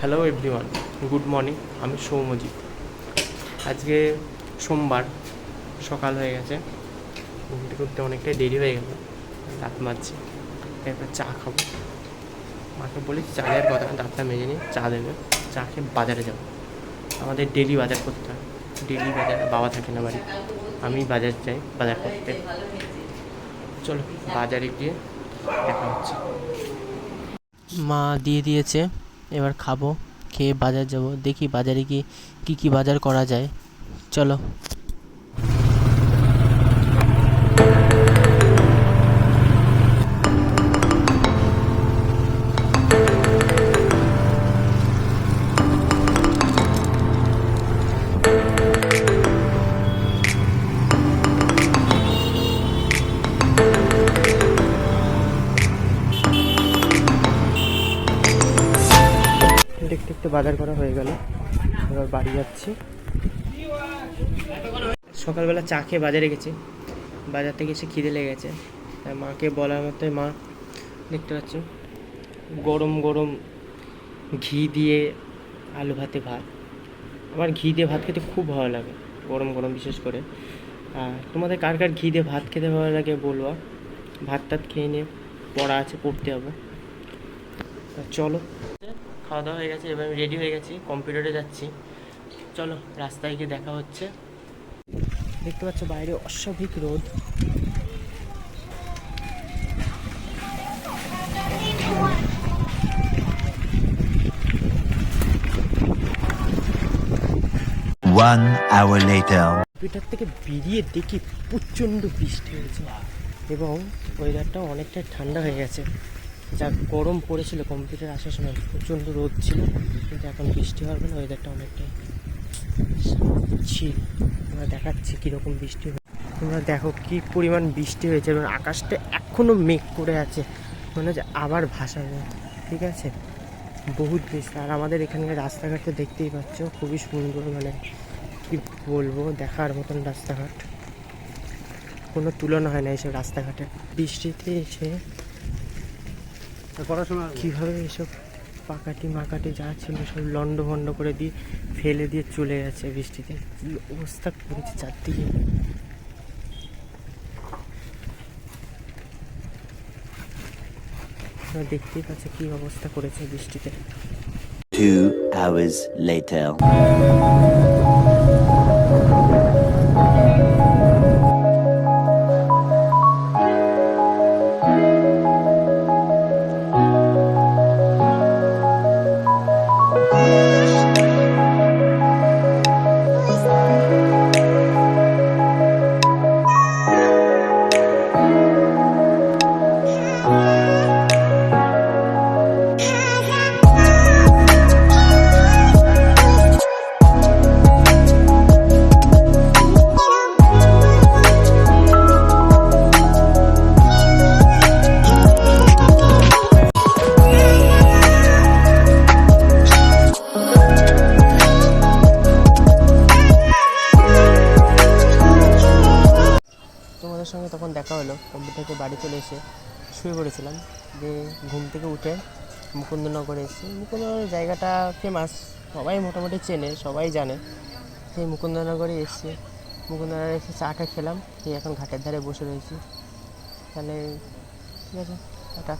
Hello everyone, good morning. আমি সৌম্যজিৎ। আজকে সোমবার সকাল হয়ে গেছে, ঘুম থেকে উঠতে অনেকটাই দেরি হয়ে গেল, দাঁত মাজছি। এরপর চা খাবো। মাকে বলি চা দেওয়ার কথা, দাঁতটা মেজে নিই, চা দেবে। চা খেয়ে বাজারে যাবো। আমাদের ডেলি বাজার করতে হয়, ডেলি বাজার। বাবা থাকে না বাড়ি, আমি বাজার যাই বাজার করতে। চলো বাজারে গিয়ে দেখা হচ্ছে। মা দিয়ে দিয়েছে, এবার খাবো, খেয়ে বাজার যাব। দেখি বাজারে গিয়ে কী কী বাজার করা যায়। চলো। দেখতে দেখতে বাজার করা হয়ে গেল, এবার বাড়ি যাচ্ছি। সকালবেলা চা খেয়ে বাজারে গেছি, বাজার থেকে এসে খিদে লেগে গেছে। তাই মাকে বলার মতো মা দেখতে পাচ্ছ গরম গরম ঘি দিয়ে আলু ভাতে ভাত। আমার ঘি দিয়ে ভাত খেতে খুব ভালো লাগে, গরম গরম বিশেষ করে। আর তোমাদের কার কার ঘি দিয়ে ভাত খেতে ভালো লাগে বলবা। ভাত টাত খেয়ে নিয়ে পড়া আছে, পড়তে হবে। চলো, খাওয়া দাওয়া হয়ে গেছে, এবার আমি রেডি হয়ে গেছি, কম্পিউটারে যাচ্ছি। চলো রাস্তায় গিয়ে দেখা হচ্ছে। দেখতে পাচ্ছ বাইরে অস্বাভাবিক রোদ। One hour later. কম্পিউটার থেকে বেরিয়ে দেখি প্রচণ্ড বৃষ্টি হয়েছে এবং ওয়েদারটাও অনেকটাই ঠান্ডা হয়ে গেছে। যা গরম পড়েছিল কম্পিউটার আসার সময়, প্রচণ্ড রোদ ছিল, কিন্তু এখন বৃষ্টি হবে না, ওয়েদারটা অনেকটাই ছিল। আমরা দেখাচ্ছি কীরকম বৃষ্টি হয়েছে। তোমরা দেখো কী পরিমাণ বৃষ্টি হয়েছে এবং আকাশটা এখনও মেঘ করে আছে, মনে হচ্ছে আবার ভাসাবে। ঠিক আছে, বহুত বৃষ্টি। আর আমাদের এখানে রাস্তাঘাটটা দেখতেই পাচ্ছ, খুবই সুন্দর, মানে কি বলবো, দেখার মতন রাস্তাঘাট, কোনো তুলনা হয় না এইসব রাস্তাঘাটে। বৃষ্টিতে এসে পড়াশোনা কীভাবে এসব পাকাটি মাকাটি যা ছিল সব লন্ড ভন্ড করে দিয়ে ফেলে দিয়ে চলে গেছে বৃষ্টিতে। কী অবস্থা করেছে চারদিকে। দেখতেই পাচ্ছে কী অবস্থা করেছে বৃষ্টিতে। 2 hours later. তোমাদের সঙ্গে তখন দেখা হলো, কম্পিউটার থেকে বাড়ি চলে এসে শুয়ে পড়েছিলাম। যে ঘুম থেকে উঠে মুকুন্দনগরে এসেছি। মুকুন্দনগরের জায়গাটা ফেমাস, সবাই মোটামুটি চেনে, সবাই জানে। সেই মুকুন্দনগরে এসেছি, মুকুন্দনগরে এসে চাটা খেলাম, খেয়ে এখন ঘাটের ধারে বসে রয়েছি। তাহলে ঠিক আছে, টাটা।